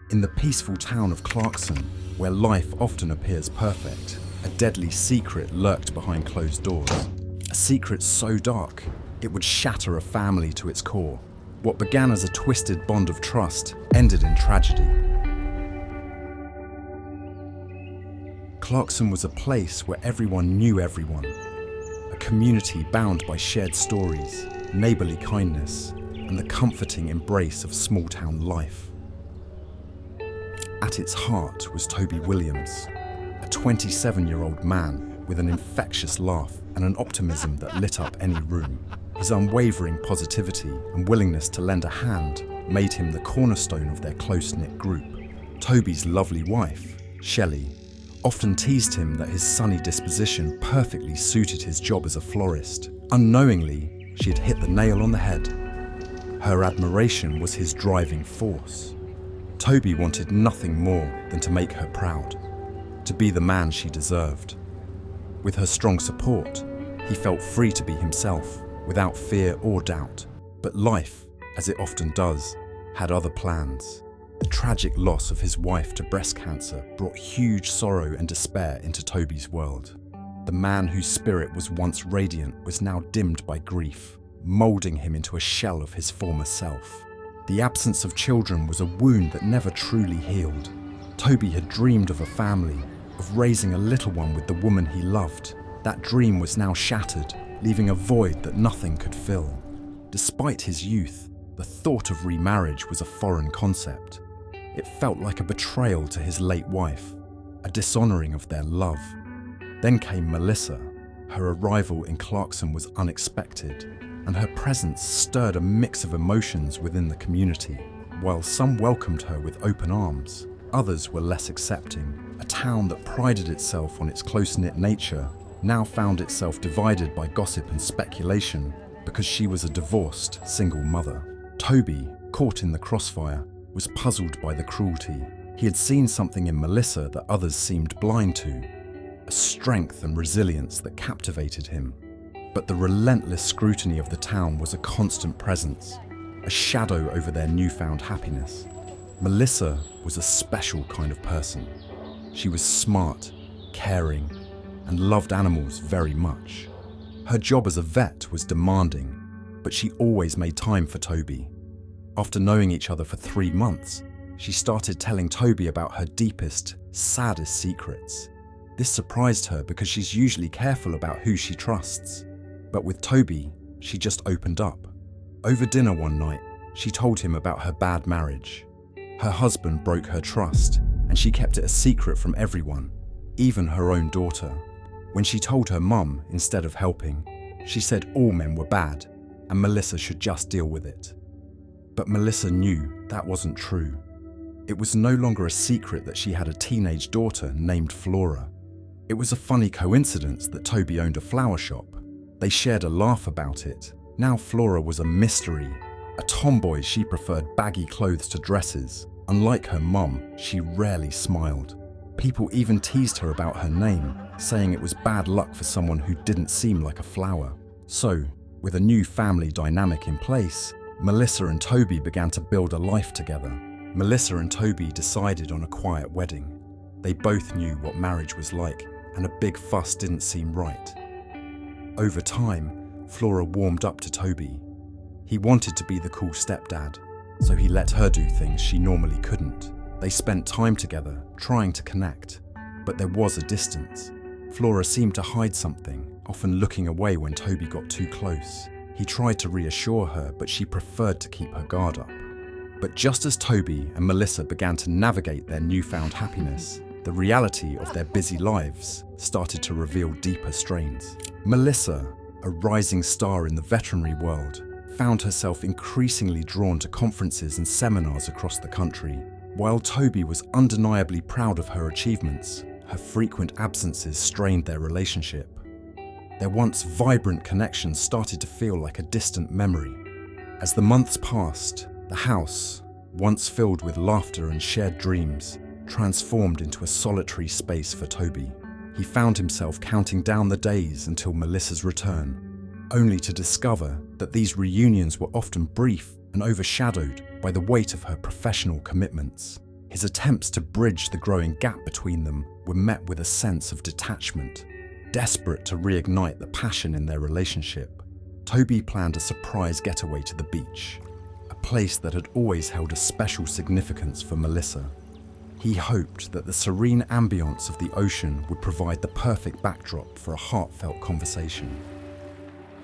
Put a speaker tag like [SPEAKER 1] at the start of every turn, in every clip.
[SPEAKER 1] In the peaceful town of Clarkson, where life often appears perfect, a deadly secret lurked behind closed doors. A secret so dark, it would shatter a family to its core. What began as a twisted bond of trust ended in tragedy. Clarkson was a place where everyone knew everyone, a community bound by shared stories, neighbourly kindness, and the comforting embrace of small-town life. At its heart was Toby Williams, a 27-year-old man with an infectious laugh and an optimism that lit up any room. His unwavering positivity and willingness to lend a hand made him the cornerstone of their close-knit group. Toby's lovely wife, Shelly, often teased him that his sunny disposition perfectly suited his job as a florist. Unknowingly, she had hit the nail on the head. Her admiration was his driving force. Toby wanted nothing more than to make her proud, to be the man she deserved. With her strong support, he felt free to be himself, without fear or doubt. But life, as it often does, had other plans. The tragic loss of his wife to breast cancer brought huge sorrow and despair into Toby's world. The man whose spirit was once radiant was now dimmed by grief, moulding him into a shell of his former self. The absence of children was a wound that never truly healed. Toby had dreamed of a family, of raising a little one with the woman he loved. That dream was now shattered, leaving a void that nothing could fill. Despite his youth, the thought of remarriage was a foreign concept. It felt like a betrayal to his late wife, a dishonouring of their love. Then came Melissa. Her arrival in Clarkson was unexpected, and her presence stirred a mix of emotions within the community. While some welcomed her with open arms, others were less accepting. A town that prided itself on its close-knit nature now found itself divided by gossip and speculation because she was a divorced, single mother. Toby, caught in the crossfire, was puzzled by the cruelty. He had seen something in Melissa that others seemed blind to, a strength and resilience that captivated him. But the relentless scrutiny of the town was a constant presence, a shadow over their newfound happiness. Melissa was a special kind of person. She was smart, caring, and loved animals very much. Her job as a vet was demanding, but she always made time for Toby. After knowing each other for 3 months, she started telling Toby about her deepest, saddest secrets. This surprised her because she's usually careful about who she trusts. But with Toby, she just opened up. Over dinner one night, she told him about her bad marriage. Her husband broke her trust, and she kept it a secret from everyone, even her own daughter. When she told her mum instead of helping, she said all men were bad, and Melissa should just deal with it. But Melissa knew that wasn't true. It was no longer a secret that she had a teenage daughter named Flora. It was a funny coincidence that Toby owned a flower shop. They shared a laugh about it. Now Flora was a mystery. A tomboy, she preferred baggy clothes to dresses. Unlike her mum, she rarely smiled. People even teased her about her name, saying it was bad luck for someone who didn't seem like a flower. So, with a new family dynamic in place, Melissa and Toby began to build a life together. Melissa and Toby decided on a quiet wedding. They both knew what marriage was like, and a big fuss didn't seem right. Over time, Flora warmed up to Toby. He wanted to be the cool stepdad, so he let her do things she normally couldn't. They spent time together, trying to connect, but there was a distance. Flora seemed to hide something, often looking away when Toby got too close. He tried to reassure her, but she preferred to keep her guard up. But just as Toby and Melissa began to navigate their newfound happiness, the reality of their busy lives started to reveal deeper strains. Melissa, a rising star in the veterinary world, found herself increasingly drawn to conferences and seminars across the country. While Toby was undeniably proud of her achievements, her frequent absences strained their relationship. Their once vibrant connection started to feel like a distant memory. As the months passed, the house, once filled with laughter and shared dreams, transformed into a solitary space for Toby. He found himself counting down the days until Melissa's return, only to discover that these reunions were often brief and overshadowed by the weight of her professional commitments. His His attempts to bridge the growing gap between them were met with a sense of detachment. Desperate to reignite the passion in their relationship, Toby planned a surprise getaway to the beach, a place that had always held a special significance for Melissa. He hoped that the serene ambience of the ocean would provide the perfect backdrop for a heartfelt conversation.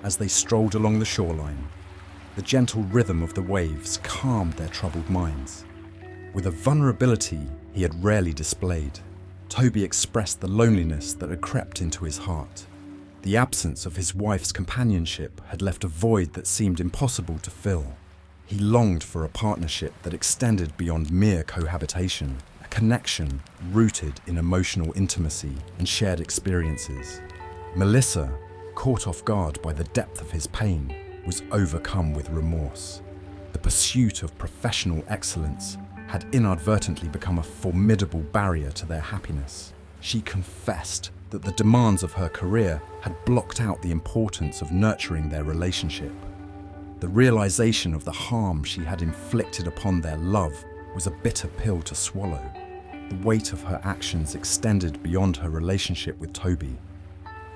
[SPEAKER 1] As they strolled along the shoreline, the gentle rhythm of the waves calmed their troubled minds. With a vulnerability he had rarely displayed, Toby expressed the loneliness that had crept into his heart. The absence of his wife's companionship had left a void that seemed impossible to fill. He longed for a partnership that extended beyond mere cohabitation, a connection rooted in emotional intimacy and shared experiences. Melissa, caught off guard by the depth of his pain, was overcome with remorse. The pursuit of professional excellence had inadvertently become a formidable barrier to their happiness. She confessed that the demands of her career had blocked out the importance of nurturing their relationship. The realization of the harm she had inflicted upon their love was a bitter pill to swallow. The weight of her actions extended beyond her relationship with Toby.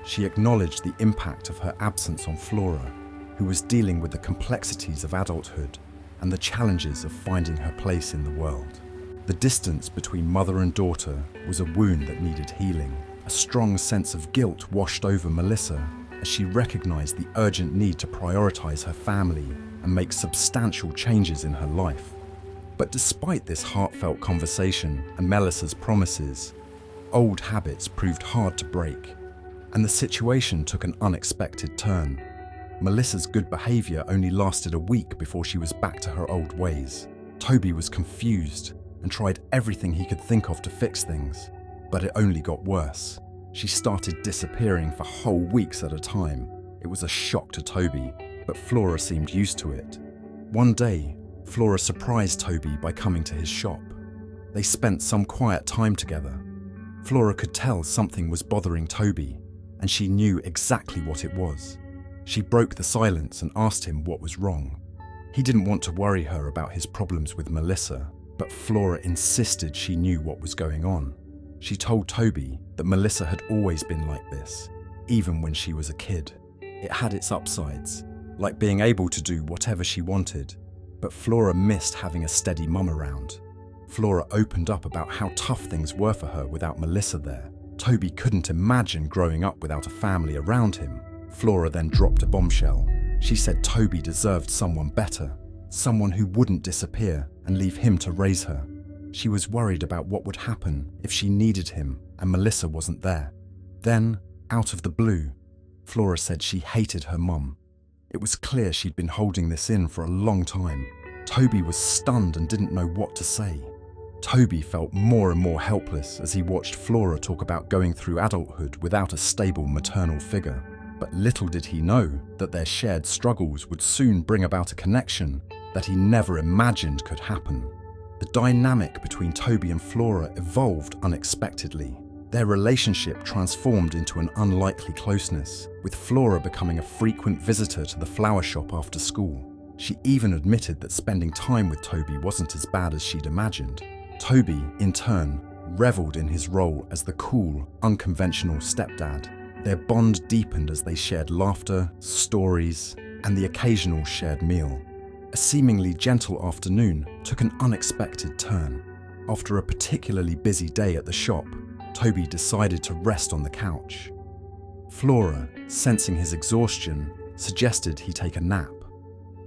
[SPEAKER 1] She acknowledged the impact of her absence on Flora, who was dealing with the complexities of adulthood and the challenges of finding her place in the world. The distance between mother and daughter was a wound that needed healing. A strong sense of guilt washed over Melissa as she recognized the urgent need to prioritize her family and make substantial changes in her life. But despite this heartfelt conversation and Melissa's promises, old habits proved hard to break, and the situation took an unexpected turn. Melissa's good behavior only lasted a week before she was back to her old ways. Toby was confused and tried everything he could think of to fix things, but it only got worse. She started disappearing for whole weeks at a time. It was a shock to Toby, but Flora seemed used to it. One day, Flora surprised Toby by coming to his shop. They spent some quiet time together. Flora could tell something was bothering Toby, and she knew exactly what it was. She broke the silence and asked him what was wrong. He didn't want to worry her about his problems with Melissa, but Flora insisted she knew what was going on. She told Toby that Melissa had always been like this, even when she was a kid. It had its upsides, like being able to do whatever she wanted, but Flora missed having a steady mum around. Flora opened up about how tough things were for her without Melissa there. Toby couldn't imagine growing up without a family around him. Flora then dropped a bombshell. She said Toby deserved someone better, someone who wouldn't disappear and leave him to raise her. She was worried about what would happen if she needed him and Melissa wasn't there. Then, out of the blue, Flora said she hated her mum. It was clear she'd been holding this in for a long time. Toby was stunned and didn't know what to say. Toby felt more and more helpless as he watched Flora talk about going through adulthood without a stable maternal figure. But little did he know that their shared struggles would soon bring about a connection that he never imagined could happen. The dynamic between Toby and Flora evolved unexpectedly. Their relationship transformed into an unlikely closeness, with Flora becoming a frequent visitor to the flower shop after school. She even admitted that spending time with Toby wasn't as bad as she'd imagined. Toby, in turn, reveled in his role as the cool, unconventional stepdad. Their bond deepened as they shared laughter, stories, and the occasional shared meal. A seemingly gentle afternoon took an unexpected turn. After a particularly busy day at the shop, Toby decided to rest on the couch. Flora, sensing his exhaustion, suggested he take a nap.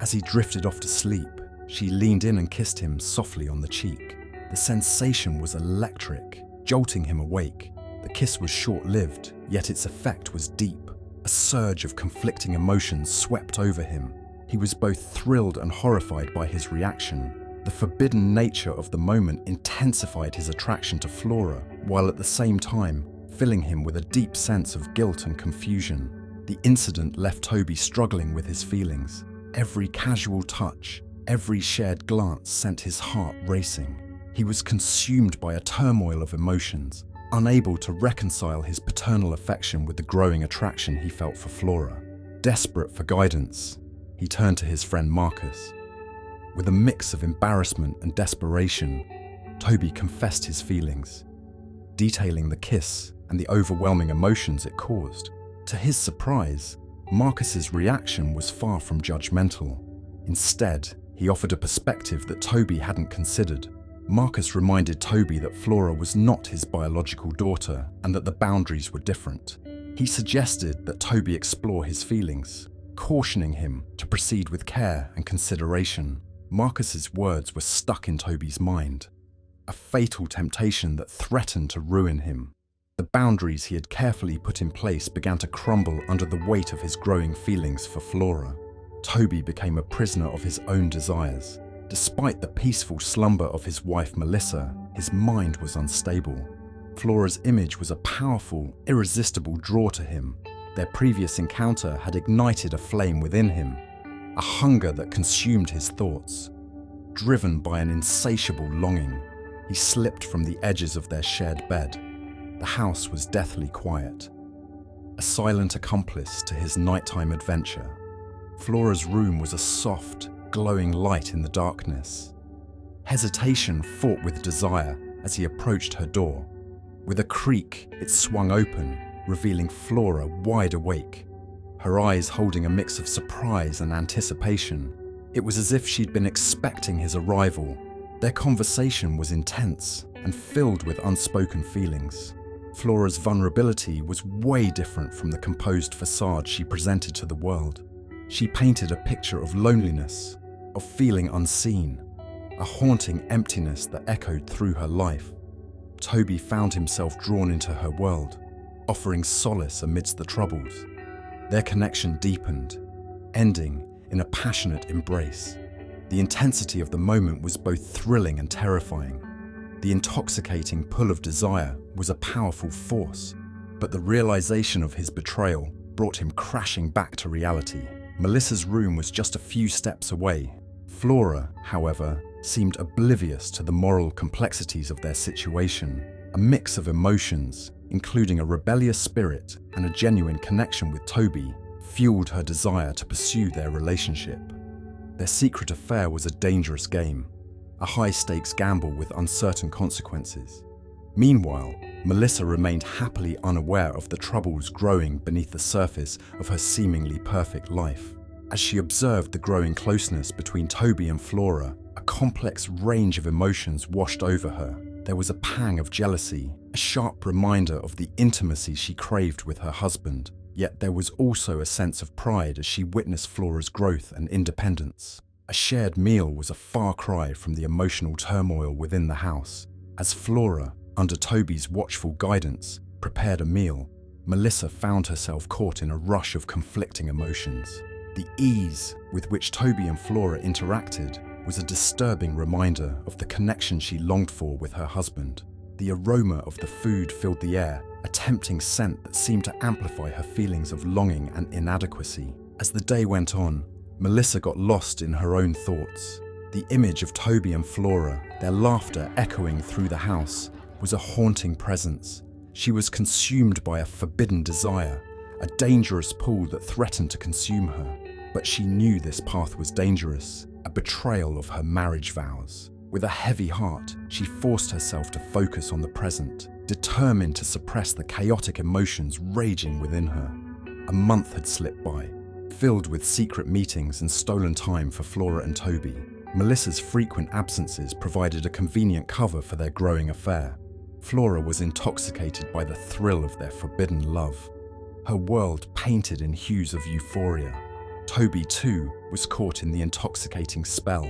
[SPEAKER 1] As he drifted off to sleep, she leaned in and kissed him softly on the cheek. The sensation was electric, jolting him awake. The kiss was short-lived, yet its effect was deep. A surge of conflicting emotions swept over him. He was both thrilled and horrified by his reaction. The forbidden nature of the moment intensified his attraction to Flora, while at the same time filling him with a deep sense of guilt and confusion. The incident left Toby struggling with his feelings. Every casual touch, every shared glance sent his heart racing. He was consumed by a turmoil of emotions, unable to reconcile his paternal affection with the growing attraction he felt for Flora. Desperate for guidance, he turned to his friend Marcus. With a mix of embarrassment and desperation, Toby confessed his feelings, detailing the kiss and the overwhelming emotions it caused. To his surprise, Marcus's reaction was far from judgmental. Instead, he offered a perspective that Toby hadn't considered. Marcus reminded Toby that Flora was not his biological daughter and that the boundaries were different. He suggested that Toby explore his feelings, cautioning him to proceed with care and consideration. Marcus's words were stuck in Toby's mind, a fatal temptation that threatened to ruin him. The boundaries he had carefully put in place began to crumble under the weight of his growing feelings for Flora. Toby became a prisoner of his own desires. Despite the peaceful slumber of his wife Melissa, his mind was unstable. Flora's image was a powerful, irresistible draw to him. Their previous encounter had ignited a flame within him, a hunger that consumed his thoughts. Driven by an insatiable longing, he slipped from the edges of their shared bed. The house was deathly quiet, a silent accomplice to his nighttime adventure. Flora's room was a soft, glowing light in the darkness. Hesitation fought with desire as he approached her door. With a creak, it swung open, revealing Flora wide awake, her eyes holding a mix of surprise and anticipation. It was as if she'd been expecting his arrival. Their conversation was intense and filled with unspoken feelings. Flora's vulnerability was way different from the composed facade she presented to the world. She painted a picture of loneliness, of feeling unseen, a haunting emptiness that echoed through her life. Toby found himself drawn into her world, offering solace amidst the troubles. Their connection deepened, ending in a passionate embrace. The intensity of the moment was both thrilling and terrifying. The intoxicating pull of desire was a powerful force, but the realization of his betrayal brought him crashing back to reality. Melissa's room was just a few steps away. Flora, however, seemed oblivious to the moral complexities of their situation. A mix of emotions, including a rebellious spirit and a genuine connection with Toby, fueled her desire to pursue their relationship. Their secret affair was a dangerous game, a high-stakes gamble with uncertain consequences. Meanwhile, Melissa remained happily unaware of the troubles growing beneath the surface of her seemingly perfect life. As she observed the growing closeness between Toby and Flora, a complex range of emotions washed over her. There was a pang of jealousy, a sharp reminder of the intimacy she craved with her husband. Yet there was also a sense of pride as she witnessed Flora's growth and independence. A shared meal was a far cry from the emotional turmoil within the house. As Flora, under Toby's watchful guidance, prepared a meal, Melissa found herself caught in a rush of conflicting emotions. The ease with which Toby and Flora interacted was a disturbing reminder of the connection she longed for with her husband. The aroma of the food filled the air, a tempting scent that seemed to amplify her feelings of longing and inadequacy. As the day went on, Melissa got lost in her own thoughts. The image of Toby and Flora, their laughter echoing through the house, was a haunting presence. She was consumed by a forbidden desire, a dangerous pull that threatened to consume her. But she knew this path was dangerous, a betrayal of her marriage vows. With a heavy heart, she forced herself to focus on the present, determined to suppress the chaotic emotions raging within her. A month had slipped by, filled with secret meetings and stolen time for Flora and Toby. Melissa's frequent absences provided a convenient cover for their growing affair. Flora was intoxicated by the thrill of their forbidden love, her world painted in hues of euphoria. Toby, too, was caught in the intoxicating spell,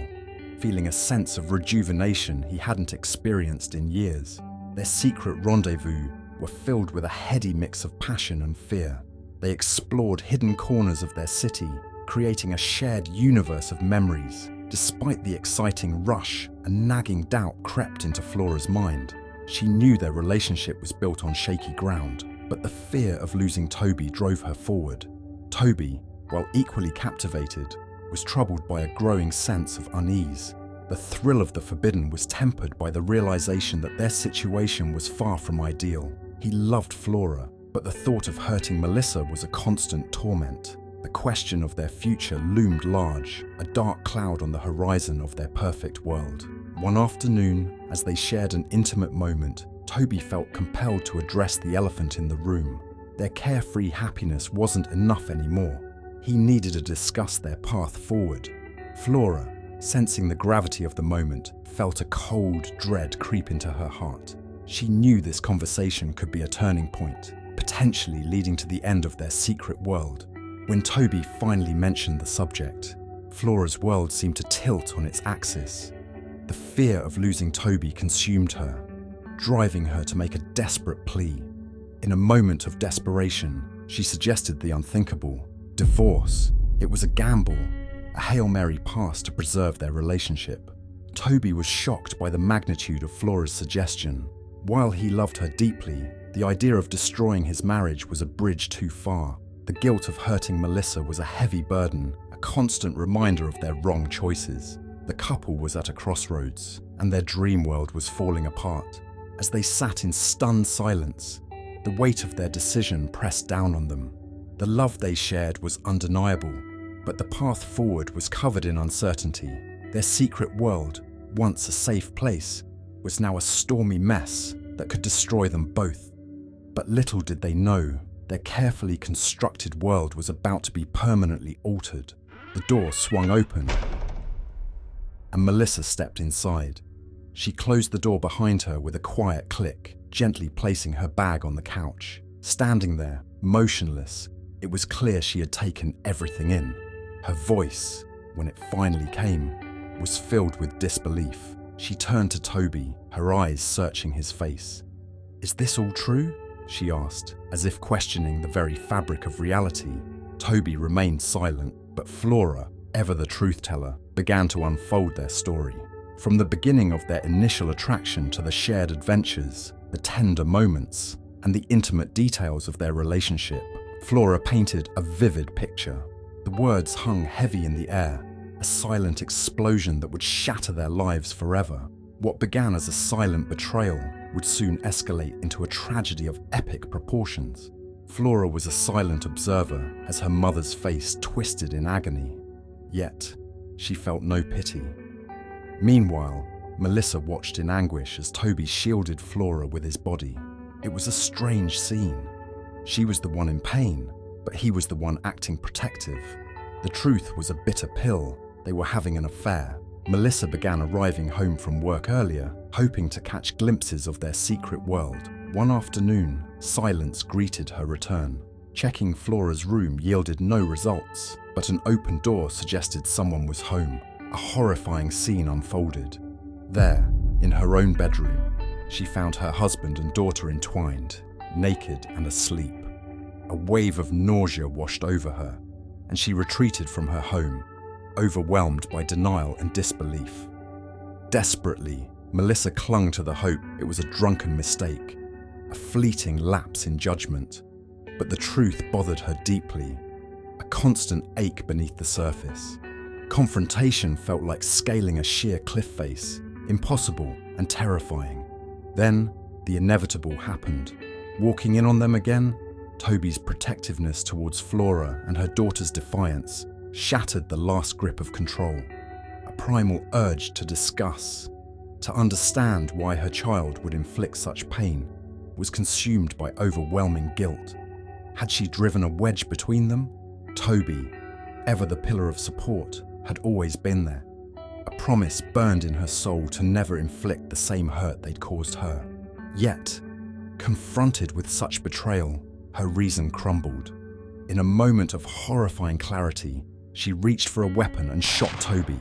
[SPEAKER 1] feeling a sense of rejuvenation he hadn't experienced in years. Their secret rendezvous were filled with a heady mix of passion and fear. They explored hidden corners of their city, creating a shared universe of memories. Despite the exciting rush, a nagging doubt crept into Flora's mind. She knew their relationship was built on shaky ground, but the fear of losing Toby drove her forward. Toby, while equally captivated, was troubled by a growing sense of unease. The thrill of the forbidden was tempered by the realization that their situation was far from ideal. He loved Flora, but the thought of hurting Melissa was a constant torment. The question of their future loomed large, a dark cloud on the horizon of their perfect world. One afternoon, as they shared an intimate moment, Toby felt compelled to address the elephant in the room. Their carefree happiness wasn't enough anymore. He needed to discuss their path forward. Flora, sensing the gravity of the moment, felt a cold dread creep into her heart. She knew this conversation could be a turning point, potentially leading to the end of their secret world. When Toby finally mentioned the subject, Flora's world seemed to tilt on its axis. The fear of losing Toby consumed her, driving her to make a desperate plea. In a moment of desperation, she suggested the unthinkable: divorce. It was a gamble, a Hail Mary pass to preserve their relationship. Toby was shocked by the magnitude of Flora's suggestion. While he loved her deeply, the idea of destroying his marriage was a bridge too far. The guilt of hurting Melissa was a heavy burden, a constant reminder of their wrong choices. The couple was at a crossroads, and their dream world was falling apart. As they sat in stunned silence, the weight of their decision pressed down on them. The love they shared was undeniable, but the path forward was covered in uncertainty. Their secret world, once a safe place, was now a stormy mess that could destroy them both. But little did they know, their carefully constructed world was about to be permanently altered. The door swung open, and Melissa stepped inside. She closed the door behind her with a quiet click, gently placing her bag on the couch. Standing there, motionless, it was clear she had taken everything in. Her voice, when it finally came, was filled with disbelief. She turned to Toby, her eyes searching his face. "Is this all true?" she asked, as if questioning the very fabric of reality. Toby remained silent, but Flora, ever the truth-teller, began to unfold their story. From the beginning of their initial attraction to the shared adventures, the tender moments, and the intimate details of their relationship, Flora painted a vivid picture. The words hung heavy in the air, a silent explosion that would shatter their lives forever. What began as a silent betrayal would soon escalate into a tragedy of epic proportions. Flora was a silent observer as her mother's face twisted in agony. Yet, she felt no pity. Meanwhile, Melissa watched in anguish as Toby shielded Flora with his body. It was a strange scene. She was the one in pain, but he was the one acting protective. The truth was a bitter pill. They were having an affair. Melissa began arriving home from work earlier, hoping to catch glimpses of their secret world. One afternoon, silence greeted her return. Checking Flora's room yielded no results, but an open door suggested someone was home. A horrifying scene unfolded. There, in her own bedroom, she found her husband and daughter entwined, naked and asleep. A wave of nausea washed over her, and she retreated from her home, overwhelmed by denial and disbelief. Desperately, Melissa clung to the hope it was a drunken mistake, a fleeting lapse in judgment. But the truth bothered her deeply, a constant ache beneath the surface. Confrontation felt like scaling a sheer cliff face, impossible and terrifying. Then, the inevitable happened. Walking in on them again, Toby's protectiveness towards Flora and her daughter's defiance shattered the last grip of control. A primal urge to discuss, to understand why her child would inflict such pain, was consumed by overwhelming guilt. Had she driven a wedge between them? Toby, ever the pillar of support, had always been there. A promise burned in her soul to never inflict the same hurt they'd caused her. Yet, confronted with such betrayal, her reason crumbled. In a moment of horrifying clarity, she reached for a weapon and shot Toby.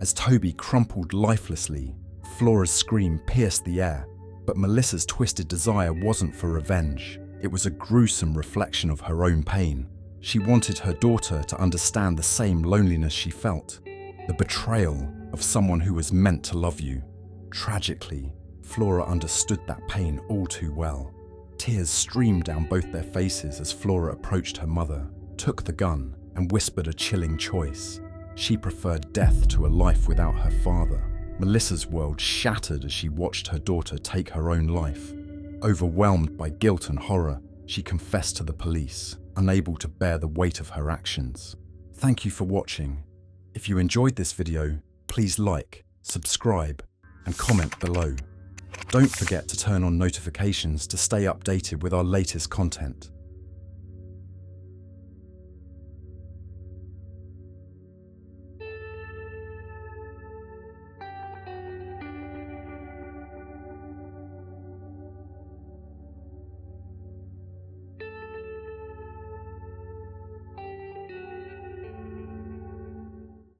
[SPEAKER 1] As Toby crumpled lifelessly, Flora's scream pierced the air, but Melissa's twisted desire wasn't for revenge. It was a gruesome reflection of her own pain. She wanted her daughter to understand the same loneliness she felt, the betrayal of someone who was meant to love you. Tragically, Flora understood that pain all too well. Tears streamed down both their faces as Flora approached her mother, took the gun, and whispered a chilling choice. She preferred death to a life without her father. Melissa's world shattered as she watched her daughter take her own life. Overwhelmed by guilt and horror, she confessed to the police, unable to bear the weight of her actions. Thank you for watching. If you enjoyed this video, please like, subscribe, and comment below. Don't forget to turn on notifications to stay updated with our latest content.